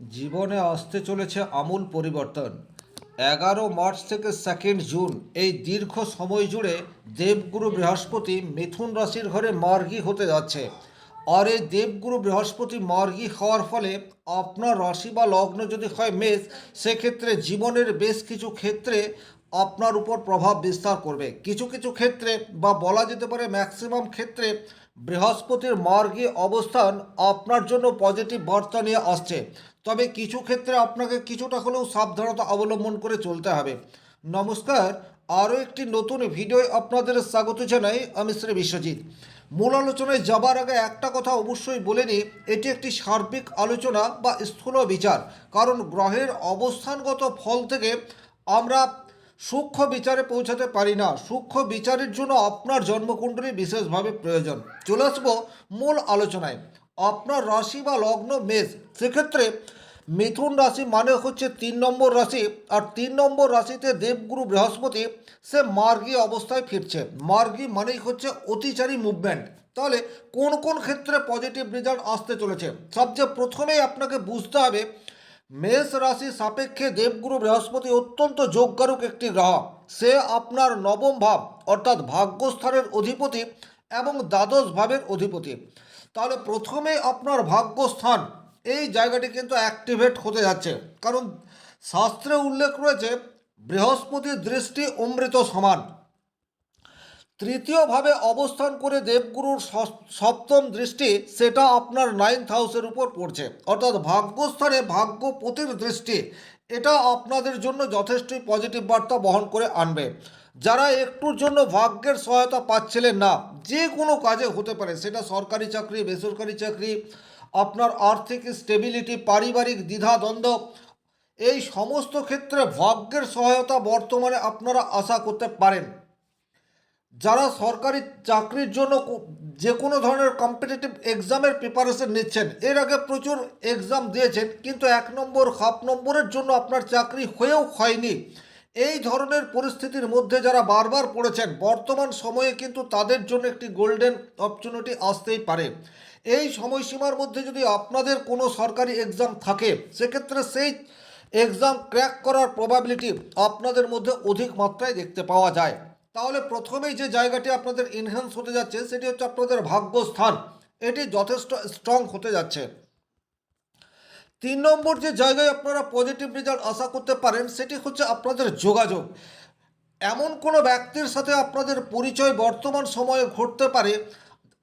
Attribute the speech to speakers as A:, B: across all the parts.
A: জীবনে আসতে চলেছে আমূল পরিবর্তন। 11 মার্চ থেকে 2 জুন এই দীর্ঘ সময় জুড়ে দেবগুরু বৃহস্পতি মিথুন রাশির ঘরে মার্গী হতে যাচ্ছে। আর এই দেবগুরু বৃহস্পতি মার্গী হওয়ার ফলে আপনার রাশি বা লগ্ন যদি হয় মেষ, সেক্ষেত্রে জীবনের বেশ কিছু ক্ষেত্রে আপনার উপর প্রভাব বিস্তার করবে। কিছু কিছু ক্ষেত্রে বা বলা যেতে পারে ম্যাক্সিমাম ক্ষেত্রে বৃহস্পতির মার্গী অবস্থান আপনার জন্য পজিটিভ বার্তা নিয়ে আসছে। তবে কিছু ক্ষেত্রে আপনাকে কিছুটা হলেও সাবধানতা অবলম্বন করে চলতে হবে। নমস্কার, আরও একটি নতুন ভিডিওয় আপনাদের স্বাগত জানাই। আমি শ্রী বিশ্বজিৎ। মূল আলোচনায় যাবার আগে একটা কথা অবশ্যই বলে নিই, এটি একটি সার্বিক আলোচনা বা স্থূল বিচার। কারণ গ্রহের অবস্থানগত ফল থেকে আমরা সূক্ষ্ম বিচারে পৌঁছাতে পারি না। সূক্ষ্ম বিচারের জন্য আপনার জন্মকুণ্ডলী বিশেষভাবে প্রয়োজন। চলে আসবো মূল আলোচনায়। আপনার রাশি বা লগ্ন মেষ, সেক্ষেত্রে মিথুন রাশি মানে হচ্ছে 3 নম্বর রাশি। আর 3 নম্বর রাশিতে দেবগুরু বৃহস্পতি সে মার্গী অবস্থায় ফিরছে। মার্গী মানেই হচ্ছে অতিচারী মুভমেন্ট। তাহলে কোন কোন ক্ষেত্রে পজিটিভ রেজাল্ট আসতে চলেছে, সবচেয়ে প্রথমেই আপনাকে বুঝতে হবে মেষ রাশি সাপেক্ষে দেবগুরু বৃহস্পতি অত্যন্ত যোগকারক একটি গ্রহ। সে আপনার নবম ভাব অর্থাৎ ভাগ্যস্থানের অধিপতি এবং দ্বাদশ ভাবের অধিপতি। তাহলে প্রথমে আপনার ভাগ্যস্থান এই জায়গাটি কিন্তু অ্যাক্টিভেট হতে যাচ্ছে। কারণ শাস্ত্রে উল্লেখ রয়েছে বৃহস্পতির দৃষ্টি অমৃত সমান। তৃতীয়ভাবে অবস্থান করে দেবগুরুর সপ্তম দৃষ্টি সেটা আপনার 9th হাউসের উপর পড়ছে, অর্থাৎ ভাগ্যস্থানে ভাগ্যপতির দৃষ্টি। এটা আপনাদের জন্য যথেষ্টই পজিটিভ বার্তা বহন করে আনবে। যারা একটুর জন্য ভাগ্যের সহায়তা পাচ্ছিলেন না, যে কোনো কাজে হতে পারে, সেটা সরকারি চাকরি, বেসরকারি চাকরি, আপনার আর্থিক স্টেবিলিটি, পারিবারিক দ্বিধাদ্বন্দ্ব, এই সমস্ত ক্ষেত্রে ভাগ্যের সহায়তা বর্তমানে আপনারা আশা করতে পারেন। যারা সরকারি চাকরির জন্য যে কোনো ধরনের কম্পিটিটিভ এক্সামের প্রিপারেশন নিচ্ছেন, এর আগে প্রচুর এক্সাম দিয়েছেন কিন্তু 1 নম্বর হাফ নম্বরের জন্য আপনার চাকরি হয়েও হয়নি, এই ধরনের পরিস্থিতির মধ্যে যারা বারবার পড়েছেন, বর্তমান সময়ে কিন্তু তাদের জন্য একটি গোল্ডেন অপরচুনিটি আসতেই পারে। এই সময়সীমার মধ্যে যদি আপনাদের কোনো সরকারি এক্সাম থাকে, সেক্ষেত্রে সেই এক্সাম ক্র্যাক করার প্রবাবিলিটি আপনাদের মধ্যে অধিক মাত্রায় দেখতে পাওয়া যায়। তাহলে প্রথমেই যে জায়গাটি আপনাদের ইনহ্যান্স হতে যাচ্ছে সেটি হচ্ছে আপনাদের ভাগ্যস্থান। এটি যথেষ্ট স্ট্রং হতে যাচ্ছে। 3 নম্বর যে জায়গায় আপনারা পজিটিভ রেজাল্ট আশা করতে পারেন সেটি হচ্ছে আপনাদের যোগাযোগ। এমন কোনো ব্যক্তির সাথে আপনাদের পরিচয় বর্তমান সময়ে ঘটতে পারে,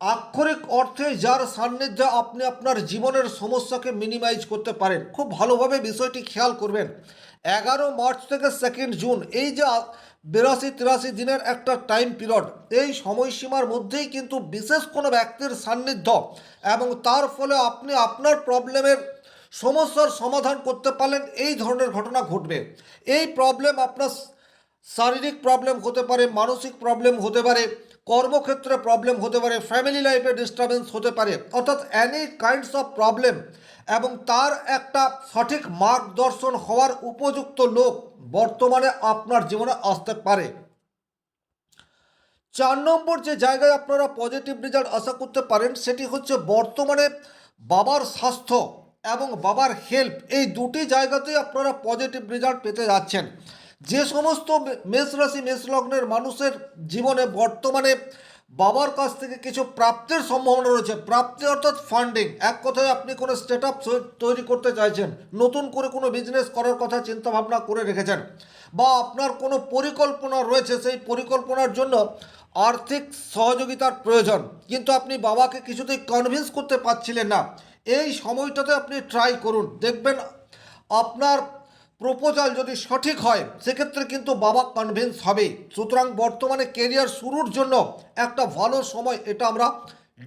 A: আক্ষরিক অর্থে যার সান্নিধ্যে আপনি আপনার জীবনের সমস্যাকে মিনিমাইজ করতে পারেন। খুব ভালোভাবে বিষয়টি খেয়াল করবেন। 11 মার্চ থেকে 2 জুন এই যে 82-83 দিনের একটা টাইম পিরিয়ড, এই সময়সীমার মধ্যেই কিন্তু বিশেষ কোনো ব্যক্তির সান্নিধ্য এবং তার ফলে আপনি আপনার প্রবলেমের সমস্যার সমাধান করতে পারলেন, এই ধরনের ঘটনা ঘটবে। এই প্রবলেম আপনার শারীরিক প্রবলেম হতে পারে, মানসিক প্রবলেম হতে পারে, কর্মক্ষেত্রে প্রবলেম হতে পারে, ফ্যামিলি লাইফে ডিস্টারবেন্স হতে পারে, অর্থাৎ অ্যানি কাইন্ডস অফ প্রবলেম। এবং তার একটা সঠিক মার্গদর্শন হওয়ার উপযুক্ত লোক বর্তমানে আপনার জীবনে আসতে পারে। 4 নম্বর যে জায়গায় আপনারা পজিটিভ রেজাল্ট আশা করতে পারেন সেটি হচ্ছে বর্তমানে বাবার স্বাস্থ্য এবং বাবার হেল্প, এই দুটি জায়গাতেই আপনারা পজিটিভ রেজাল্ট পেতে যাচ্ছেন। যে সমস্ত মেষ রাশি মেষ লগ্নের মানুষের জীবনে বর্তমানে বাবার কাছ থেকে কিছু প্রাপ্তির সম্ভাবনা রয়েছে, প্রাপ্তি অর্থাৎ ফান্ডিং, এক কথায় আপনি কোনো স্টার্ট আপ তৈরি করতে চাইছেন, নতুন করে কোনো বিজনেস করার কথা চিন্তা ভাবনা করে রেখেছেন, বা আপনার কোনো পরিকল্পনা রয়েছে, সেই পরিকল্পনার জন্য আর্থিক সহযোগিতার প্রয়োজন, কিন্তু আপনি বাবাকে কিছুতেই কনভিন্স করতে পারছিলেন না। এই সময়টাতে আপনি ট্রাই করুন, দেখবেন আপনার প্রপোজাল যদি সঠিক হয় সেক্ষেত্রে কিন্তু বাবা কনভিন্স হবে। সুতরাং বর্তমানে কেরিয়ার শুরুর জন্য একটা ভালো সময়, এটা আমরা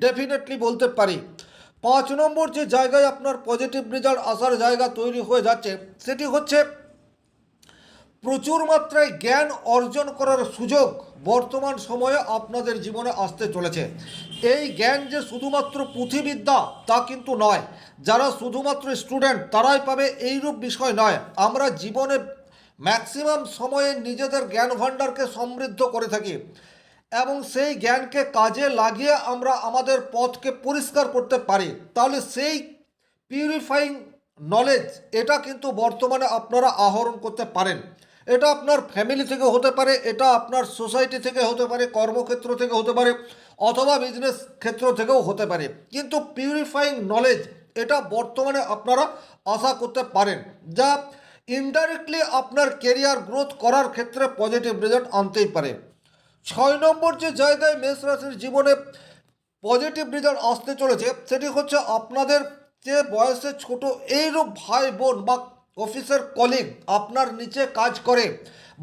A: ডেফিনেটলি বলতে পারি। 5 নম্বর যে জায়গায় আপনার পজিটিভ রেজাল্ট আসার জায়গা তৈরি হয়ে যাচ্ছে সেটি হচ্ছে প্রচুর মাত্রায় জ্ঞান অর্জন করার সুযোগ বর্তমান সময়ে আপনাদের জীবনে আসতে চলেছে। এই জ্ঞান যে শুধুমাত্র পুঁথিবিদ্যা তা কিন্তু নয়, যারা শুধুমাত্র স্টুডেন্ট তারাই পাবে এইরূপ বিষয় নয়। আমরা জীবনে ম্যাক্সিমাম সময়ে নিজেদের জ্ঞান ভাণ্ডারকে সমৃদ্ধ করে থাকি এবং সেই জ্ঞানকে কাজে লাগিয়ে আমরা আমাদের পথকে পরিষ্কার করতে পারি। তাহলে সেই পিউরিফাইং নলেজ, এটা কিন্তু বর্তমানে আপনারা আহরণ করতে পারেন। এটা আপনার ফ্যামিলি থেকে হতে পারে, এটা আপনার সোসাইটি থেকে হতে পারে, কর্মক্ষেত্র থেকে হতে পারে, অথবা বিজনেস ক্ষেত্র থেকেও হতে পারে। কিন্তু পিউরিফাইং নলেজ, এটা বর্তমানে আপনারা আশা করতে পারেন, যা ইনডাইরেক্টলি আপনার কেরিয়ার গ্রোথ করার ক্ষেত্রে পজিটিভ রেজাল্ট আনতেই পারে। 6 নম্বর যে জায়গায় মেষ রাশির জীবনে পজিটিভ রেজাল্ট আসতে চলেছে, সেটি হচ্ছে আপনাদের যে বয়সে ছোট এইরূপ ভাই বোন বা অফিসের কলিগ আপনার নিচে কাজ করে,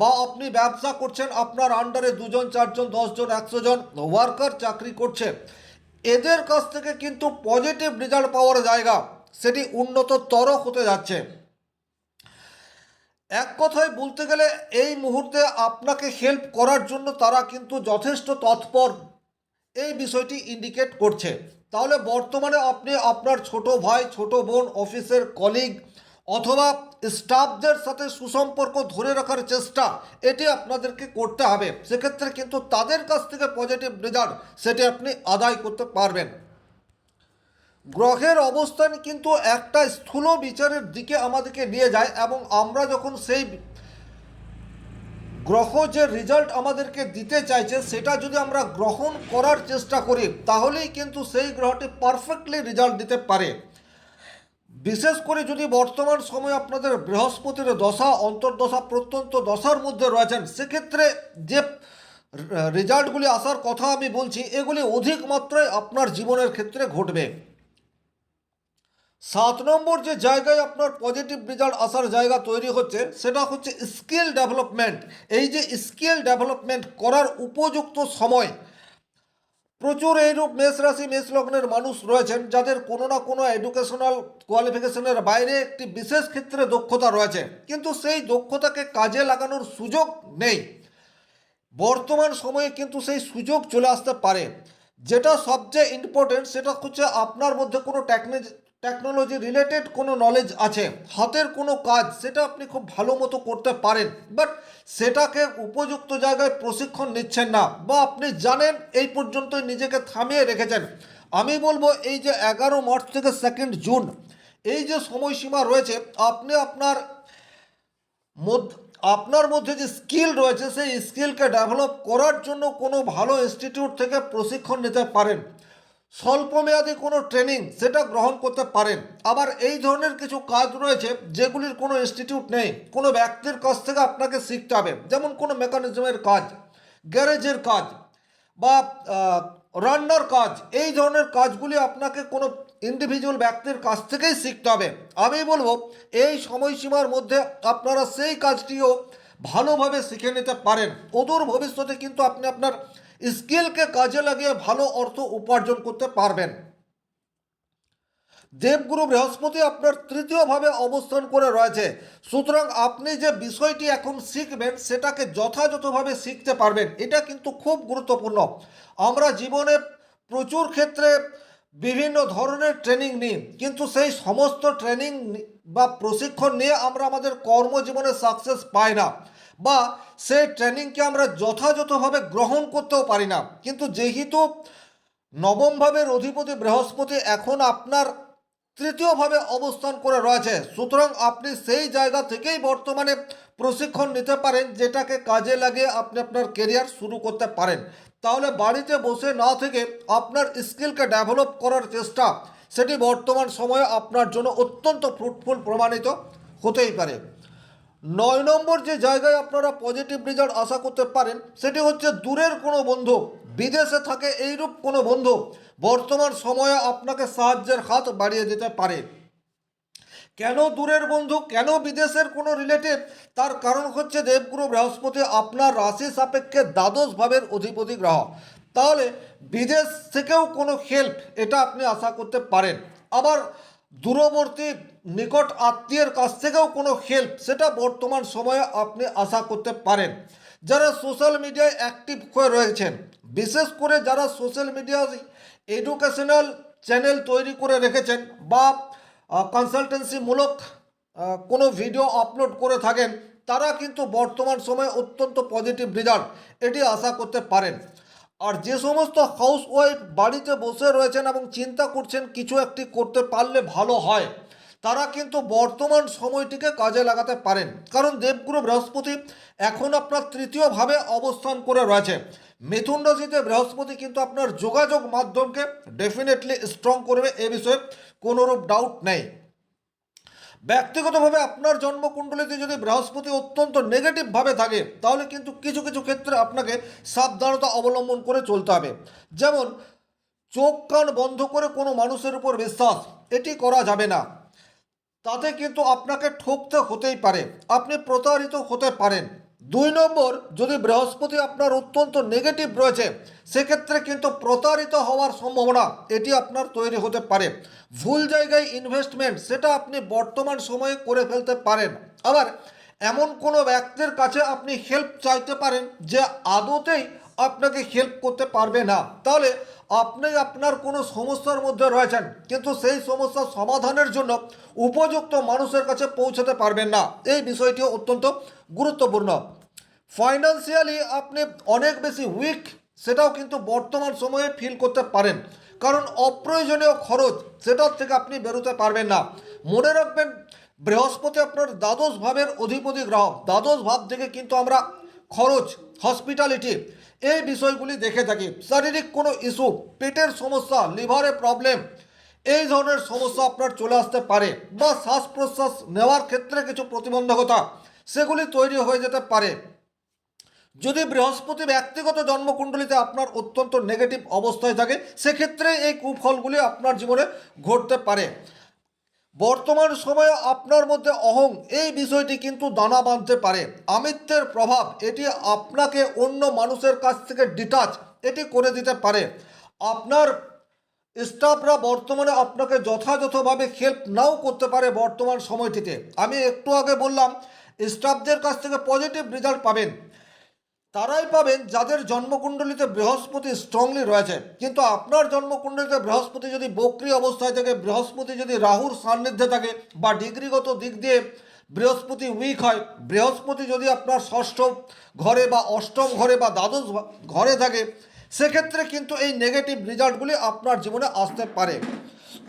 A: বা আপনি ব্যবসা করছেন, আপনার আন্ডারে 2 জন 4 জন 10 জন 100 জন ওয়ার্কার চাকরি করছে, এদের কাছ থেকে কিন্তু পজিটিভ রেজাল্ট পাওয়ার জায়গা সেটি উন্নততর হতে যাচ্ছে। এক কথায় বলতে গেলে এই মুহূর্তে আপনাকে হেল্প করার জন্য তারা কিন্তু যথেষ্ট তৎপর, এই বিষয়টি ইন্ডিকেট করছে। তাহলে বর্তমানে আপনি আপনার ছোট ভাই ছোট বোন অফিসের কলিগ অথবা স্টাফদের সাথে সুসম্পর্ক ধরে রাখার চেষ্টা এটি আপনাদেরকে করতে হবে। সেক্ষেত্রে কিন্তু তাদের কাছ থেকে পজিটিভ রেজাল্ট সেটি আপনি আদায় করতে পারবেন। গ্রহের অবস্থান কিন্তু একটা স্থূল বিচারের দিকে আমাদেরকে নিয়ে যায়, এবং আমরা যখন সেই গ্রহ যে রেজাল্ট আমাদেরকে দিতে চাইছে সেটা যদি আমরা গ্রহণ করার চেষ্টা করি, তাহলেই কিন্তু সেই গ্রহটি পারফেক্টলি রেজাল্ট দিতে পারে। বিশেষ করে যদি বর্তমান সময়ে আপনাদের বৃহস্পতির দশা অন্তর্দশা প্রত্যন্ত দশার মধ্যে রয়েছেন, সেক্ষেত্রে যে রেজাল্টগুলি আসার কথা আমি বলছি, এগুলি অধিক মাত্রায় আপনার জীবনের ক্ষেত্রে ঘটবে। 7 নম্বর যে জায়গায় আপনার পজিটিভ রেজাল্ট আসার জায়গা তৈরি হচ্ছে, সেটা হচ্ছে স্কিল ডেভেলপমেন্ট। এই যে স্কিল ডেভেলপমেন্ট করার উপযুক্ত সময়, প্রচুর এইরূপ মেষ রাশি মেষ লগ্নের মানুষ রয়েছেন যাদের কোনো না কোনো এডুকেশনাল কোয়ালিফিকেশনের বাইরে একটি বিশেষ ক্ষেত্রে দক্ষতা রয়েছে, কিন্তু সেই দক্ষতাকে কাজে লাগানোর সুযোগ নেই। বর্তমান সময়ে কিন্তু সেই সুযোগ চলে আসতে পারে। যেটা সবচেয়ে ইম্পর্টেন্ট সেটা হচ্ছে আপনার মধ্যে কোনো টেকনোলজি রিলেটেড কোনো নলেজ আছে, হাতের কোনো কাজ সেটা আপনি খুব ভালো মতো করতে পারেন, বাট সেটাকে উপযুক্ত জায়গায় প্রশিক্ষণ নিচ্ছেন না, বা আপনি জানেন এই পর্যন্তই নিজেকে থামিয়ে রেখেছেন। আমি বলবো এই যে 11 মার্চ থেকে 2 জুন এই যে সময়সীমা রয়েছে, আপনি আপনার মধ্যে যে স্কিল রয়েছে সেই স্কিলকে ডেভেলপ করার জন্য কোনো ভালো ইনস্টিটিউট থেকে প্রশিক্ষণ নিতে পারেন, স্বল্পমেয়াদী কোনো ট্রেনিং সেটা গ্রহণ করতে পারেন। আবার এই ধরনের কিছু কাজ রয়েছে যেগুলির কোনো ইনস্টিটিউট নেই, কোনো ব্যক্তির কাছ থেকে আপনাকে শিখতে হবে, যেমন কোনো মেকানিজমের কাজ, গ্যারেজের কাজ, বা রান্নার কাজ। এই ধরনের কাজগুলি আপনাকে কোনো ইন্ডিভিজুয়াল ব্যক্তির কাছ থেকেই শিখতে হবে। আমি বলবো এই সময়সীমার মধ্যে আপনারা সেই কাজটিও ভালোভাবে শিখে নিতে পারেন। অদূর ভবিষ্যতে কিন্তু আপনি আপনার স্কিলকে কাজে লাগিয়ে ভালো অর্থ উপার্জন করতে পারবেন। দেবগুরু বৃহস্পতি আপনার তৃতীয়ভাবে অবস্থান করে রয়েছে, সুতরাং আপনি যে বিষয়টি এখন শিখবেন সেটাকে যথাযথভাবে শিখতে পারবেন, এটা কিন্তু খুব গুরুত্বপূর্ণ। আমরা জীবনে প্রচুর ক্ষেত্রে বিভিন্ন ধরনের ট্রেনিং নিই, কিন্তু সেই সমস্ত ট্রেনিং বা প্রশিক্ষণ নিয়ে আমরা আমাদের কর্মজীবনে সাকসেস পাই না, বা সেই ট্রেনিংকে আমরা যথাযথভাবে গ্রহণ করতেও পারি না। কিন্তু যেহেতু নবম ভাবের অধিপতি বৃহস্পতি এখন আপনার তৃতীয়ভাবে অবস্থান করে রয়েছে, সুতরাং আপনি সেই জায়গা থেকেই বর্তমানে প্রশিক্ষণ নিতে পারেন, যেটাকে কাজে লাগিয়ে আপনি আপনার কেরিয়ার শুরু করতে পারেন। তাহলে বাড়িতে বসে না থেকে আপনার স্কিলকে ডেভেলপ করার চেষ্টা সেটি বর্তমান সময়ে আপনার জন্য অত্যন্ত ফ্রুটফুল প্রমাণিত হতেই পারে। 9 নম্বর যে জায়গায় আপনারা পজিটিভ রেজাল্ট আশা করতে পারেন সেটি হচ্ছে দূরের কোনো বন্ধু, বিদেশে থাকে এইরূপ কোনো বন্ধু বর্তমান সময়ে আপনাকে সাহায্যের হাত বাড়িয়ে দিতে পারে। কেন দূরের বন্ধু, কেন বিদেশের কোনো রিলেটিভ? তার কারণ হচ্ছে দেবগুরু বৃহস্পতি আপনার রাশি সাপেক্ষে দ্বাদশ ভাবের অধিপতি গ্রহ। তাহলে বিদেশ থেকেও কোনো হেল্প এটা আপনি আশা করতে পারেন। আবার দূরবর্তী নিকট আত্মীয়ের কাছ থেকেও কোনো হেল্প সেটা বর্তমান সময়ে আপনি আশা করতে পারেন। যারা সোশ্যাল মিডিয়ায় অ্যাক্টিভ হয়ে রয়েছেন, বিশেষ করে যারা সোশ্যাল মিডিয়ায় এডুকেশনাল চ্যানেল তৈরি করে রেখেছেন বা কনসালটেন্সিমূলক কোনো ভিডিও আপলোড করে থাকেন, তারা কিন্তু বর্তমান সময়ে অত্যন্ত পজিটিভ রেজাল্ট এটি আশা করতে পারেন। আর যে সমস্ত হাউস ওয়াইফ বাড়িতে বসে রয়েছেন এবং চিন্তা করছেন কিছু একটি করতে পারলে ভালো হয়, তারা কিন্তু বর্তমান সময়টিকে কাজে লাগাতে পারেন, কারণ দেবগুরু বৃহস্পতি এখন আপনার তৃতীয় ভাবে অবস্থান করে রয়েছে। মিথুন রাশিতে বৃহস্পতি কিন্তু আপনার যোগাযোগ মাধ্যমকে ডেফিনেটলি স্ট্রং করবে, এ বিষয়ে কোনোরূপ ডাউট নেই। ব্যক্তিগতভাবে আপনার জন্মকুণ্ডলিতে যদি বৃহস্পতি অত্যন্ত নেগেটিভভাবে থাকে, তাহলে কিন্তু কিছু কিছু ক্ষেত্রে আপনাকে সাবধানতা অবলম্বন করে চলতে হবে। যেমন চোখ কান বন্ধ করে কোনো মানুষের উপর বিশ্বাস এটি করা যাবে না, তাতে কিন্তু আপনাকে ঠকতে হতেই পারে, আপনি প্রতারিত হতে পারেন। 2 নম্বর, যদি বৃহস্পতি আপনার অত্যন্ত নেগেটিভ রয়েছে, সেক্ষেত্রে কিন্তু প্রতারিত হওয়ার সম্ভাবনা এটি আপনার তৈরি হতে পারে। ভুল জায়গায় ইনভেস্টমেন্ট সেটা আপনি বর্তমান সময়ে করে ফেলতে পারেন। আবার এমন কোনো ব্যক্তির কাছে আপনি হেল্প চাইতে পারেন যে আদতেই আপনাকে হেল্প করতে পারবে না, তাহলে আপনি আপনার কোনো সমস্যার মধ্যে রয়েছেন, কিন্তু সেই সমস্যার সমাধানের জন্য উপযুক্ত মানুষের কাছে পৌঁছাতে পারবেন না, এই বিষয়টিও অত্যন্ত গুরুত্বপূর্ণ। ফাইন্যান্সিয়ালি আপনি অনেক বেশি উইক, সেটাও কিন্তু বর্তমান সময়ে ফিল করতে পারেন, কারণ অপ্রয়োজনীয় খরচ সেটার থেকে আপনি বেরোতে পারবেন না। মনে রাখবেন, বৃহস্পতি আপনার দ্বাদশ ভাবের অধিপতি গ্রহ। দ্বাদশ ভাব থেকে কিন্তু আমরা খরচ, হসপিটালিটি এই বিষয়গুলি দেখে থাকি। শারীরিক কোনো ইস্যু, পেটের সমস্যা, লিভারে প্রবলেম, এই ধরনের সমস্যা আপনার চলে আসতে পারে, বা শ্বাস প্রশ্বাস নেওয়ার ক্ষেত্রে কিছু প্রতিবন্ধকতা সেগুলি তৈরি হয়ে যেতে পারে। যদি বৃহস্পতি ব্যক্তিগত জন্মকুণ্ডলিতে আপনার অত্যন্ত নেগেটিভ অবস্থায় থাকে, সেক্ষেত্রে এই কুফলগুলি আপনার জীবনে ঘটতে পারে। বর্তমান সময়ে আপনার মধ্যে অহং এই বিষয়টি কিন্তু দানা বাঁধতে পারে। আমিত্বের প্রভাব এটি আপনাকে অন্য মানুষের কাছ থেকে ডিটাচ এটি করে দিতে পারে। আপনার স্টাফরা বর্তমানে আপনাকে যথাযথভাবে হেল্প নাও করতে পারে বর্তমান সময়টিতে। আমি একটু আগে বললাম, স্টাফদের কাছ থেকে পজিটিভ রেজাল্ট পাবেন, তারাই পাবেন যাদের জন্মকুণ্ডলিতে বৃহস্পতি স্ট্রংলি রয়েছে। কিন্তু আপনার জন্মকুণ্ডলিতে বৃহস্পতি যদি বক্রী অবস্থায় থাকে, বৃহস্পতি যদি রাহুর সান্নিধ্যে থাকে, বা ডিগ্রিগত দিক দিয়ে বৃহস্পতি উইক হয়, বৃহস্পতি যদি আপনার ষষ্ঠ ঘরে বা অষ্টম ঘরে বা দ্বাদশ ঘরে থাকে, সেক্ষেত্রে কিন্তু এই নেগেটিভ রেজাল্টগুলি আপনার জীবনে আসতে পারে।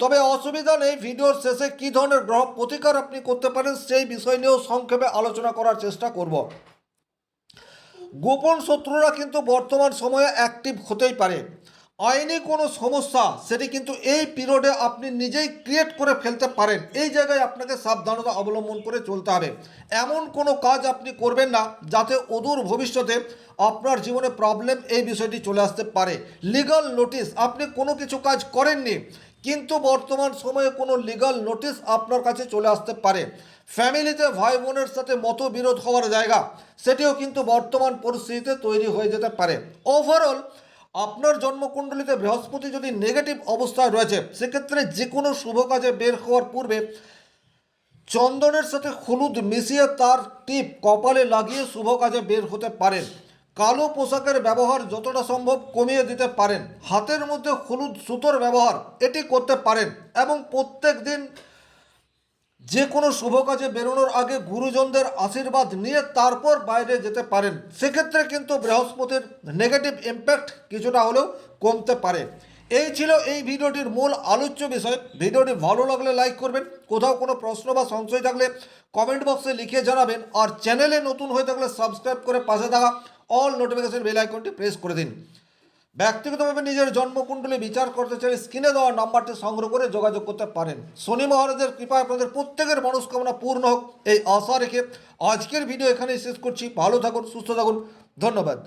A: তবে অসুবিধা নেই, ভিডিওর শেষে কী ধরনের গ্রহ প্রতিকার আপনি করতে পারেন সেই বিষয় নিয়েও সংক্ষেপে আলোচনা করার চেষ্টা করব। গোপন শত্রুরা কিন্তু বর্তমান সময়ে অ্যাক্টিভ হতেই পারে। আইনি কোনো সমস্যা সেটি কিন্তু এই পিরিয়ডে আপনি নিজেই ক্রিয়েট করে ফেলতে পারেন, এই জায়গায় আপনাকে সাবধানতা অবলম্বন করে চলতে হবে। এমন কোনো কাজ আপনি করবেন না যাতে অদূর ভবিষ্যতে আপনার জীবনে প্রবলেম এই বিষয়টি চলে আসতে পারে। লিগাল নোটিশ, আপনি কোনো কিছু কাজ করেননি, কিন্তু বর্তমান সময়ে কোনো লিগাল নোটিশ আপনার কাছে চলে আসতে পারে। ফ্যামিলিতে ভাই বোনের সাথে মতবিরোধ হওয়ার জায়গা সেটিও কিন্তু বর্তমান পরিস্থিতিতে তৈরি হয়ে যেতে পারে। ওভারঅল আপনার জন্মকুণ্ডলিতে বৃহস্পতি যদি নেগেটিভ অবস্থায় রয়েছে, সেক্ষেত্রে যে কোনো শুভ কাজে বের হওয়ার পূর্বে চন্দনের সাথে হলুদ মিশিয়ে তার টিপ কপালে লাগিয়ে শুভ কাজে বের হতে পারেন। কালো পোশাকের ব্যবহার যতটা সম্ভব কমিয়ে দিতে পারেন। হাতের মধ্যে হলুদ সুতোর ব্যবহার এটি করতে পারেন, এবং প্রত্যেক দিন যে কোনো শুভ কাজে বেরোনোর আগে গুরুজনদের আশীর্বাদ নিয়ে তারপর বাইরে যেতে পারেন। সেক্ষেত্রে কিন্তু বৃহস্পতির নেগেটিভ ইম্প্যাক্ট কিছুটা হলেও কমতে পারে। এই ছিল এই ভিডিওটির মূল আলোচ্য বিষয়। ভিডিওটি ভালো লাগলে লাইক করবেন, কোথাও কোনো প্রশ্ন বা সংশয় থাকলে কমেন্ট বক্সে লিখে জানাবেন, আর চ্যানেলে নতুন হয়ে থাকলে সাবস্ক্রাইব করে পাশে থাকা অল নোটিফিকেশন বেল আইকনটি প্রেস করে দিন। ব্যক্তিগতভাবে নিজের জন্মকুণ্ডলী বিচার করতে চাই, স্ক্রিনে দেওয়া নাম্বারটি সংগ্রহ করে যোগাযোগ করতে পারেন। শনি মহারাজের কৃপায় আপনাদের প্রত্যেকের মনস্কামনা পূর্ণ হোক এই আশা রেখে আজকের ভিডিও এখানেই শেষ করছি। ভালো থাকুন, সুস্থ থাকুন, ধন্যবাদ।